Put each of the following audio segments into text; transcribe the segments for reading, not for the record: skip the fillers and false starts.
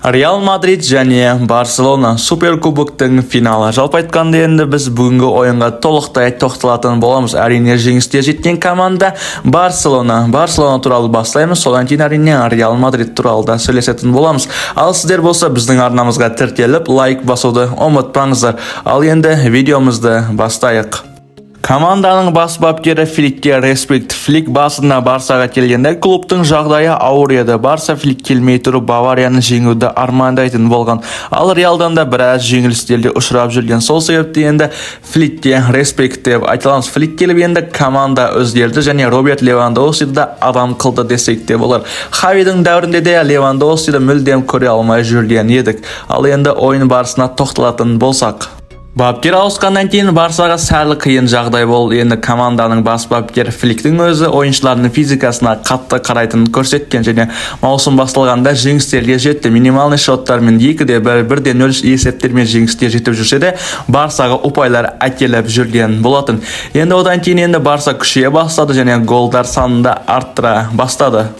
Real Madrid және Barcelona Суперкубоктың финалы. Жалпы айтқанда енді біз бүгінгі ойынға толықтай тоқталатын боламыз. Әрине жеңіске жеткен команда Barcelona туралы бастаймыз. Содан кейін әрине Real Madrid туралы да сөйлесетін боламыз. Ал сіздер болса біздің арнамызға тіркеліп, лайк басуды ұмытпаңыздар. Ал енді видеомызды бастайық. Команданың бас бапкері Фликке респект. Флик басына Барсаға келгенде клубтың жағдайы ауыр еді. Барса Флик келмей тұрып Баварияны жеңуді армандайтын болған. Ал Реалдан да біраз жеңілістерге ұшырап жүрген. Сол себепті енді Фликке респект деп айтыламыз. Флик келіп енді команда өзгерді және Роберт Левандовскиді да адам қылды десек те болар. Хавидің дәуірінде де Левандовскиді мүлдем көре алмай жүрген едік. Ал енді ойын барысына тоқталатын болсақ. Бапкер ауысқаннан кейін Барсаға сәл қиын жағдай болды. Енді команданың бас бапкері Фликтің өзі ойыншылардың физикасына қатты қарайтынын көрсеткен және маусым басталғанда жеңістерге жетті. Минималный шоттармен 2-1, 1-0 есептермен жеңіске жетіп жүрсе де, Барсаға ұпайлар әкеліп жүрген болатын. Енді одан кейін Барса күшейе бастады және голдар санында арттыра бастады.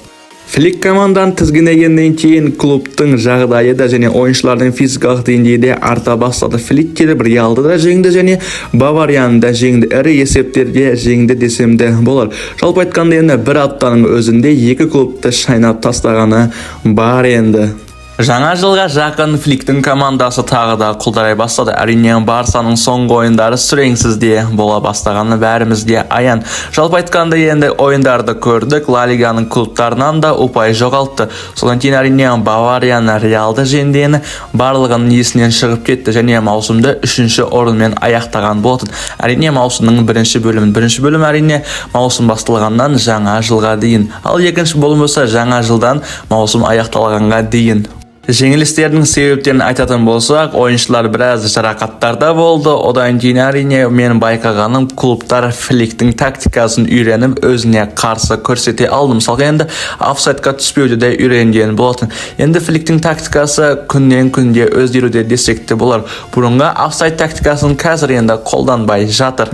Флик команданы тізгіндегеннен кейін клубтың жағдайы да және ойыншылардың физикалық деңгейі де арта бастады. Флик келіп Реалды да жеңді және Баварияны да жеңді. Ірі есептерге жеңді десем де болар. Жалпы айтқанда енді бір аптаның өзінде екі клубты шайнап тастағаны бар енді. Жаңа жылға жақын Фликтің командасы тағы да құлдырай бастады. Әрине Барсаның соңғы ойындары сүреңсіз де бола бастағаны бәрімізге аян. Жалпы айтқанда енді ойындарды көрдік. Ла Лиганың клубтарынан да ұпай жоғалтты. Содан кейін әрине Баварияны Реалды жеңгені барлығының есінен шығып кетті және маусымды 3-ші орынмен аяқтаған болатын. Әрине маусымның бірінші бөлім әрине маусым басталғаннан жаңа жылға дейін. Ал екінші бөлім болса жаңа жылдан маусым аяқталғанға дейін. Жеңілістердің себептерін айтатын болсақ, ойыншылар біраз жарақаттарда болды. Одан кейін әрине мен байқағаным клубтар Фликтің тактикасын үйреніп, өзіне қарсы көрсете алды. Мысалға енді офсайдқа түспеуді де үйренген болатын. Енді Фликтің тактикасы күннен күнге өзгеруде десек те болар. Бұрынғы офсайд тактикасын қазір енді қолданбай жатыр.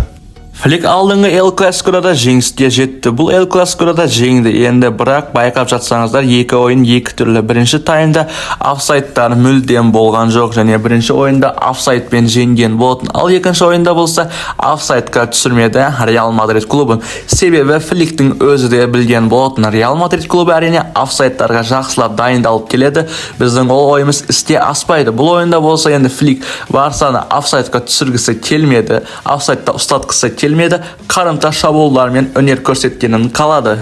Флик алдыңғы Эл Классикода да жеңіске жетті. Бұл Эл Классикода жеңді. Енді бірақ байқап жатсаңыздар, екі ойын екі түрлі. Бірінші таймда офсайдтар мүлдем болған жоқ және бірінші ойында офсайдпен жеңген болатын. Ал екінші ойында болса офсайдқа түсірмеді Реал Мадрид клубын. Себебі Фликтің өзі де білген болатын. Реал Мадрид клубы әрине офсайдтарға жақсылап дайындалып келеді. Біздің ол ойымыз істе аспайды. Бұл ойында болса енді Флик Барсаны офсайдқа түсіргісі келмеді. Офсайдта ұстатқысы келмеді. Қарымта шабуылдармен өнер көрсеткенін қалады.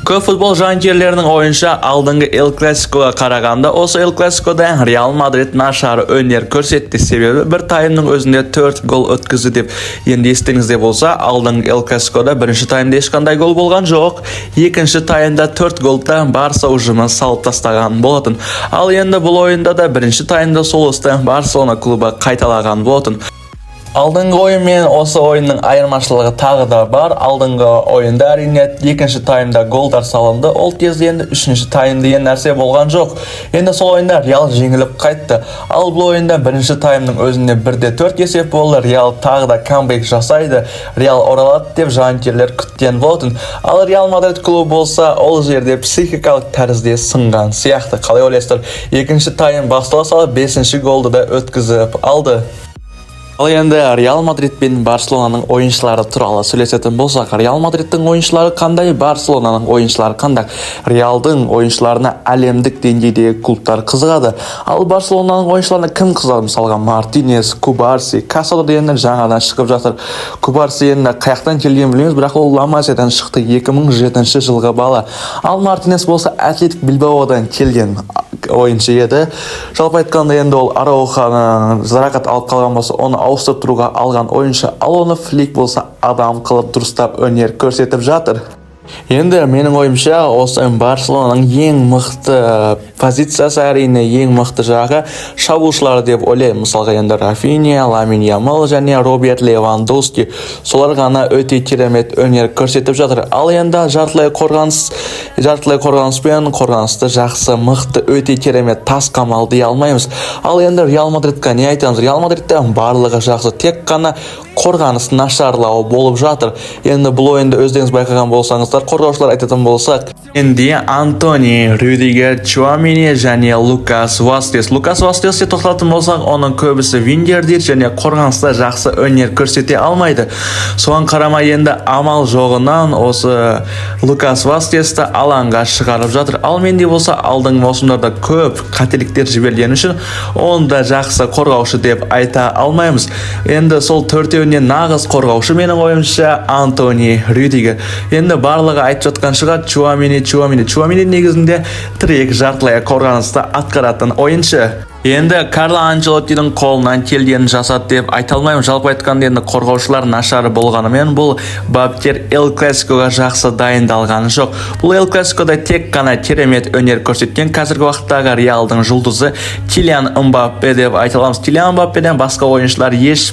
Көп футбол жанкүйерлерінің ойынша алдыңғы Эл Классикоға қарағанда осы Эл Классикода Реал Мадрид нашар өнер көрсетті. Себебі бір таймның өзінде 4 гол өткізді деп. Енді естіңізде болса, алдыңғы Эл Классикода бірінші таймда ешқандай гол болған жоқ. Екінші таймда 4 голды Барса ұжымы салып тастаған болатын. Ал енді бұл ойында да бірінші таймда сол істі Барселона клубы қайталаған болатын. Алдыңғы ойын мен осы ойынның айырмашылығы тағы да бар. Алдыңғы ойында әрине екінші таймда голдар салынды. Ол кезде енді үшінші тайм деген нәрсе болған жоқ. Енді сол ойында Реал жеңіліп қайтты. Ал бұл ойында бірінші таймның өзінде 1-4 есеп болды. Реал тағы да камбэк жасайды. Реал оралады деп жанкүйерлер күткен болатын. Ал Реал Мадрид клубы болса, ол жерде психикалық тәрізде сынған сияқты. Қалай ойлайсыздар? Екінші тайм бастала салып 5-ші голды да өткізіп алды. Ал енді Реал Мадрид пен Барселонаның ойыншылары туралы сөйлесетін болсақ, Реал Мадридтің ойыншылары қандай, Барселонаның ойыншылары қандай? Реалдың ойыншыларына әлемдік деңгейдегі клубтар қызығады. Ал Барселонаның ойыншыларына кім қызығады? Мысалға Мартинес, Кубарси, Касадо дегендер жаңадан шығып жатыр. Кубарси енді қаяқтан келген білмейміз, бірақ ол Ла Масиядан шықты, 2007 жылғы бала. Ал Мартинес болса Атлетик Билбаодан келген ойыншы еді. Жалпы айтқанда енді ол Арауханы жарақат алып қалған болса, оны ауыстырып тұруға алған ойыншы. Ал оны Флик болса адам қылып дұрыстап өнер көрсетіп жатыр. Енді менің ойымша осы Барселонаның ең мықты позициясы әрине ең мықты жағы шабуылшылар деп ойлаймын. Мысалға енді Рафиня, Ламин Ямал және Роберт Левандовски. Солар ғана өте керемет өнер көрсетіп жатыр. Ал енді жартылай қорғаныспен қорғанысты жақсы, мықты, өте керемет тас қамал дей алмаймыз. Ал енді Реал Мадридқа не айтамыз? Реал Мадридте барлығы жақсы, тек қана қорғаныс нашарлауы болып жатыр. Енді бұл ойында өздеріңіз байқаған болсаңыздар, қорғаушылар айтатын болсақ, енді Антони, Рюдигер, Чуамени Chouameni және Lucas Vazquez. Lucas Vazquezге тоқталатын болсақ, оның көбісі вингердер және қорғаныста жақсы өнер көрсете алмайды. Соған қарамай енді амал жоғынан осы Lucas Vazquezді алаңға шығарып жатыр. Ал менде болса алдыңғы маусымдарда көп қателіктер жіберген үшін онда жақсы қорғаушы деп айта алмаймыз. Енді сол төртеуінен нағыз қорғаушы менің ойымша Антони Рюдигер. Енді барлығы айтып жатқан шығар Chouameni негізінде тірек жартылай қорғаныста атқаратын ойыншы. Енді Карло Анчелоттидің қолынан келгенін жасады деп айта алмаймын. Жалпы айтқанда енді қорғаушылар нашар болғанымен бұл баптер Эл Классикоға жақсы дайындалғаны жоқ. Бұл Эл Классикода тек қана керемет өнер көрсеткен қазіргі уақыттағы Реалдың жұлдызы Килиан Мбаппе деп айта аламыз. Килиан Мбаппеден басқа ойыншылар еш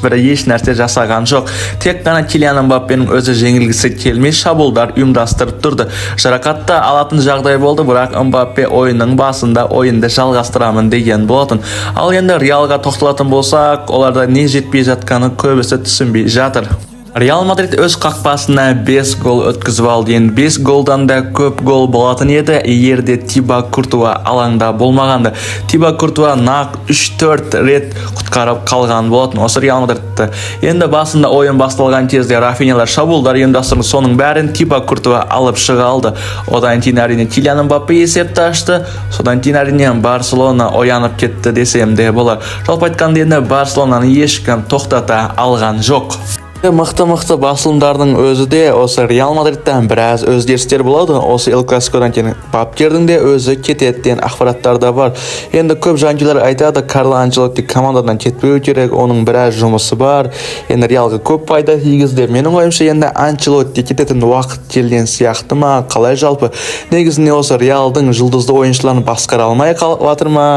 нәрсе жасаған жоқ. Тек қана Килиан Мбаппенің өзі жеңілгісі келмей шабуылдар ұйымдастырып тұрды. Жарақатта алатын жағдай болды, бірақ Мбаппе ойынның басында ойынды жалғастырамын деген болатын. Ал енді Реалға тоқталатын болсақ, оларда не жетпей жатқаны көбісі түсінбей жатыр. Реал Мадрид өз қақпасына 5 гол өткізіп алды. 5 голдан да көп гол болатын еді, егерде Тибо Куртуа алаңда болмағанды. Тибо Куртуа нақ 3-4 рет құтқарып қалған болатын осы Реал Мадридті. Енді басында ойын басталған кезде Рафинялар шабуылдар ұйымдастырды, соның бәрін Тибо Куртуа алып шыға алды. Одан кейін әрине Килиан Мбаппе есепті ашты. Содан кейін әрине Барселона оянып кетті десем де болар. Жалпы айтқанда енді Барселонаны ешкім тоқтата алған жоқ. Мықты басылымдардың өзі де осы Реал Мадридтен біраз өзгерістер болады. Осы Эл Классикодан кейін бапкердің де өзі кететін ақпараттар да бар. Енді көп жанкүйерлер айтады, Карло Анчелотти командадан кетпеу керек, оның біраз жұмысы бар. Енді Реалға көп пайда тигізді. Менің ойымша енді Анчелотти кететін уақыт келген сияқты ма, қалай жалпы? Негізінде осы Реалдың жұлдызды ойыншыларын басқара алмай қалатыр ма?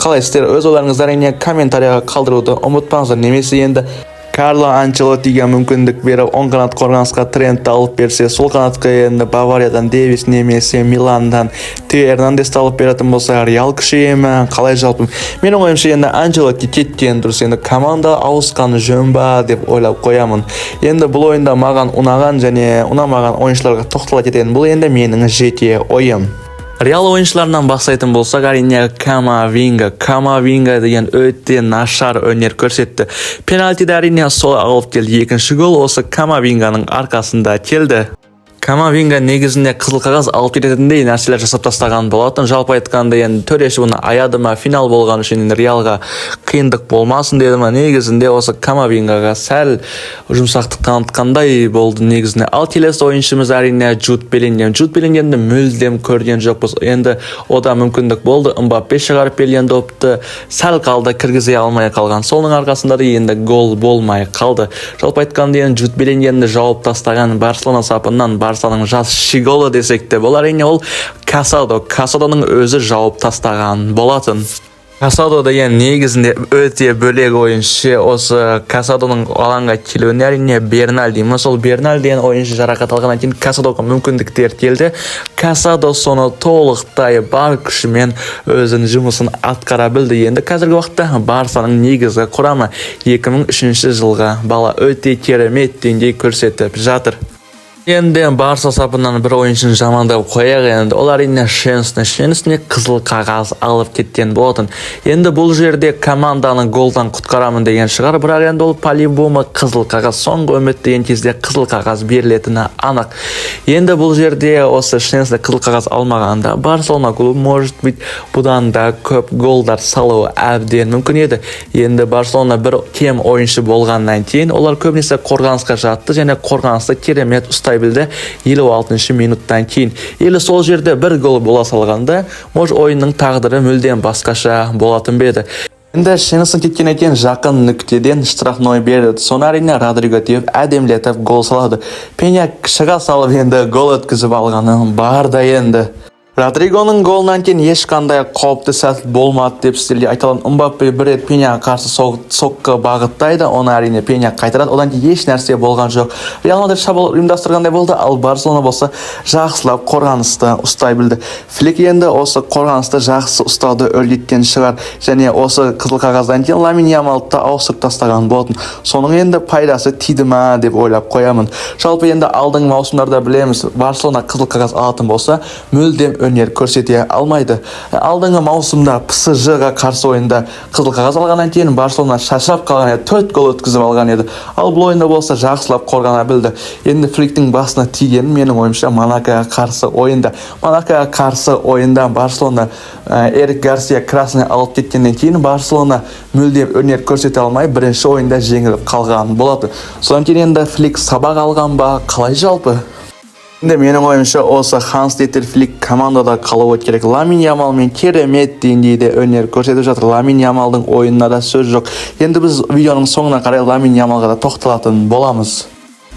Қалай сіздер өз ойларыңызды әрине комментарияға қалдыруды ұмытпаңыздар. Немесе енді Карло Анчелоттиге мүмкіндік беріп, оң қанат қорғанысқа Трентті алып берсе, сол қанатқа енді Бавариядан Дэвис немесе Миландан Тео Эрнандесті алып беретін болса, Реал күшейе ме? Қалай жалпы? Менің ойымша енді Анчелотти кеткен дұрыс, енді команда ауысқаны жөн ба деп ойлап қоямын. Енді бұл ойында маған ұнаған және ұнамаған ойыншыларға тоқтала кететін, бұл енді менің жеке ойым. Реал ойыншыларынан бастайтын болсақ, әрине Камавинга деген өте нашар өнер көрсетті. Пенальтиді әрине сол алып келді. Екінші гол осы Камавинганың арқасында келді. Камавинга негізінде қызыл қағаз алып кететіндей нәрселер жасап тастаған болатын. Жалпы айтқанда енді төреші бұны аяды ма, финал болған үшін Реалға қиындық болмасын деді ма, негізінде осы Камавингаға сәл жұмсақтық танытқандай болды негізінде. Ал келесі ойыншымыз әрине Джуд Беллингемді мүлдем көрген жоқпыз. Енді ода мүмкіндік болды, Мбаппе шығарып берген допты сәл қалды, кіргізе алмай қалған. Соның арқасында да енді гол болмай қалды. Жалпы айтқанда енді Джуд Беллингемді жауып тастаған Барселона сапынан Барсаның жас шиголы десек те бұл әрине ол Касадоның өзі жауып тастаған болатын. Касадо деген негізінде өте бөлек ойыншы. Осы Касадоның алаңға келуіне әрине Берналди. Сол Берналди деген ойыншы жарақат алғаннан кейін Касадоға мүмкіндіктер келді. Касадо соны толықтай бар күшімен өзінің жұмысын атқара білді. Енді қазіргі уақытта Барсаның негізгі құрамы 2003 жылға бала өте керемет деңгей көрсетіп жатыр. Енді Барса сапынан бір ойыншыны жамандап қояқ, енді ол әрине Шенсіне қызыл қағаз алып кеткен болатын. Енді бұл жерде команданы голдан құтқарамын деген шығар, бірақ енді ол по-любому қызыл қағаз, соңғы үміт деген кезде қызыл қағаз берілетіні анық. Енді бұл жерде осы Шенсіне қызыл қағаз алмағанда Барселона клубы может быть бұдан да көп голдар салуы әбден мүмкін еді. Енді Барселона бір кем ойыншы болғаннан кейін олар көбінесе қорғанысқа жатты және қорғанысты керемет ұстай білді 56 минуттан кейін. Елі сол жерде бір гол бола салғанда, может ойынның тағдыры мүлдем басқаша болатын беді. Енді Шенсон кеткен екен жақын нүктеден штрафной берді. Соны әрине Родриго теуіп әдемлетіп гол салады. Пеня шыға салып енді гол өткізіп алғаны бар да енді. Родригоның голынан кейін ешқандай қауіпті сәт болмады деп сіздерге айталған. Мбаппе бір рет Пеняға қарсы соққы бағыттайды, оны әрине Пеня қайтарады. Одан кейін еш нәрсе болған жоқ. Реал Мадрид шабуыл ұйымдастырғандай болды, ал Барселона болса жақсылап қорғанысты ұстай білді. Флик енді осы қорғанысты жақсы ұстауды өрлеткен шығар, және осы қызыл қағаздан кейін Ламин Ямалды ауыстырып тастаған болатын. Соның енді пайдасы тиді ма деп ойлап қоямын. Жалпы енді алдыңғы маусымдарда білеміз, Барселона қызыл қағаз алатын болса, мүлдем өнер көрсете алмайды. Алдыңғы маусымда PSG-ға қарсы ойында қызыл қағаз алғаннан кейін Барселона шаршап қалған еді, 4 гол өткізіп алған еді. Ал бұл ойында болса жақсылап қорғана білді. Енді Фликтің басына тигені менің ойымша Монакоға қарсы ойында. Монакоға қарсы ойында Барселона Эрик Гарсия красный алып кеткеннен кейін Барселона мүлдем өнер көрсете алмай бірінші ойында жеңіліп қалған болады. Содан кейін енді Флик сабақ алған ба, қалай жалпы? Енді менің ойымша осы Ханс-Дитер Флик командада қалуы керек. Ламин Ямалмен керемет деңгейде өнер көрсетіп жатыр. Ламин Ямалдың ойынына да сөз жоқ. Енді біз видеоның соңына қарай Ламин Ямалға да тоқталатын боламыз.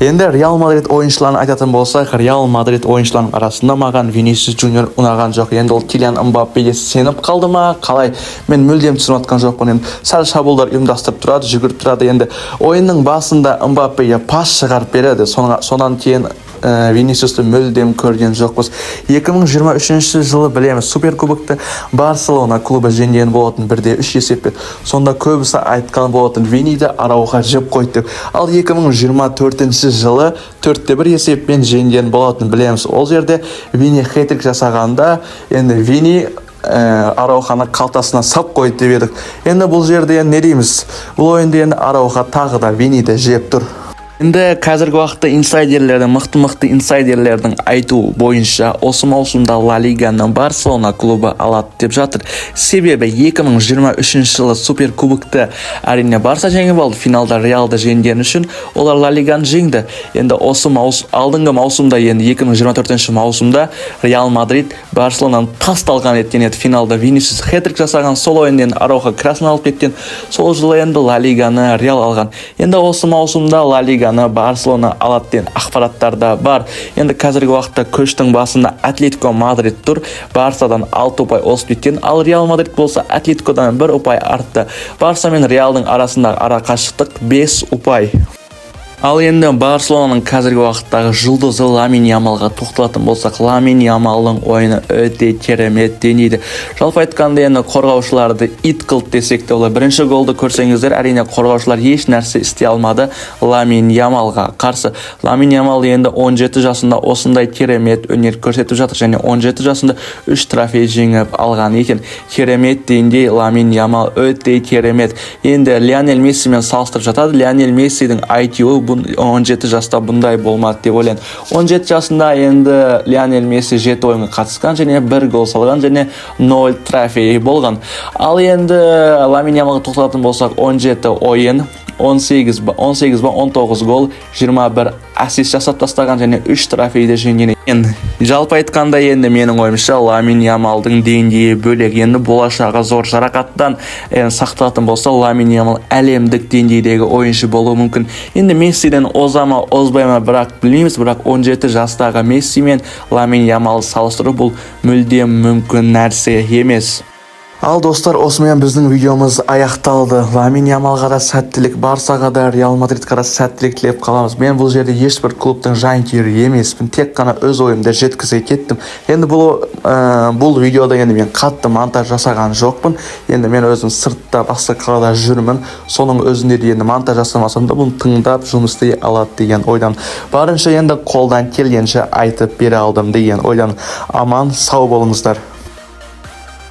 Енді Реал Мадрид ойыншыларын айтатын болсақ, Реал Мадрид ойыншыларының арасында маған Винисиус Джуниор ұнаған жоқ. Енді ол Килиан Мбаппеге сеніп қалды ма? Қалай? Мен мүлдем түсініп жатқан жоқпын. Енді сәл шабуылдар ұйымдастырып тұрады, жүгіріп тұрады. Енді ойынның басында Мбаппеге пас шығарып береді. Сонан кейін Винисиусты мүлдем көрген жоқпыз. 2023 жылы білеміз, Суперкубокты Барселона клубы жеңген болатын 1-3 есеппен. Сонда көбісі айтқан болатын Виниді Арауға жеп қойды деп. Ал 2024 жылы 4-1 есеппен жеңген болатын білеміз. Ол жерде Вини хет-трик жасағанда, енді Вини Арауханы қалтасына сап қойды деп едік. Енді бұл жерде не дейміз? Бұл ойында енді Арауға тағы да Виниді жеп тұр. Енді қазіргі уақытта мықты инсайдерлердің айтуы бойынша осы маусымда Ла Лиганы Барселона клубы алады деп жатыр. Себебі 2023 жылы Суперкубокты әрине Барса жеңіп алды, финалда Реалды жеңген үшін олар Ла Лиганы жеңді. Енді осы алдыңғы маусымда, енді 2024 маусымда Реал Мадрид Барселонаны тасталған еткен еді. Финалда Винисиус хет-трик жасаған, сол ойыннан Арауха красный алып кеткен. Сол жылы енді Ла Лиганы Реал алған. Енді осы маусымда Ла Лиганы Барселона алады деген ақпараттар да бар. Енді қазіргі уақытта көштің басында Атлетико Мадрид тұр. Барсадан 6 ұпай осып кеткен. Ал Реал Мадрид болса Атлетикодан 1 ұпай артты. Барса мен Реалдың арасындағы арақашықтық 5 ұпай. Ал енді Барселонаның қазіргі уақыттағы жұлдызы Ламин Ямалға тоқталатын болсақ, Ламин Ямалдың ойыны өте керемет деңгейде. Жалпы айтқанда енді қорғаушыларды ит қылды десек те олар. Бірінші голды көрсеңіздер, әрине қорғаушылар еш нәрсе істей алмады Ламин Ямалға қарсы. Ламин Ямал енді 17 жасында осындай керемет өнер көрсетіп жатыр, және 17 жасында 3 трофей жеңіп алған екен. Керемет деңгей Ламин Ямал өте керемет. Енді Лионель Мессимен салыстырып жатады. Лионель Мессидің IQ 17 жаста бұндай болмады деп ойлаймын. 17 жасында енді Лионель Месси 7 ойынға қатысқан, және 1 гол салған, және 0 трофей болған. Ал енді Ламин Ямалға тоқталатын болсақ, 17 ойын, 18 ба 19 гол, 21 ассист жасап тастаған, және 3 трофейді жеңген екен. Жалпы айтқанда енді менің ойымша Ламин Ямалдың деңгейі бөлек. Енді болашағы зор. Жарақаттан сақталатын болса, Ламин Ямал әлемдік деңгейдегі ойыншы болуы мүмкін. Енді Мессиден озама, озбайма бірақ білмейміз, бірақ 17 жастағы Месси мен Ламин Ямал салыстыру бұл мүлдем мүмкін нәрсе емес. Ал достар, осымен біздің видеомыз аяқталды. Ламин Ямалға да сәттілік, Барсаға да, Реал Мадридқа да сәттілік тілеп қаламыз. Мен бұл жерде ешбір клубтың жанкүйері емеспін, тек қана өз ойымды жеткізе кеттім. Енді бұл видеода енді мен қатты монтаж жасаған жоқпын. Енді мен өзім сыртта басқа қалада жүрмін. Соның өзінде де енді монтаж жасамасам да бұны тыңдап жұмыс істей алады деген ойдан. Барынша енді қолдан келгенше айтып бере алдым деген ойдан. Аман, сау болыңыздар.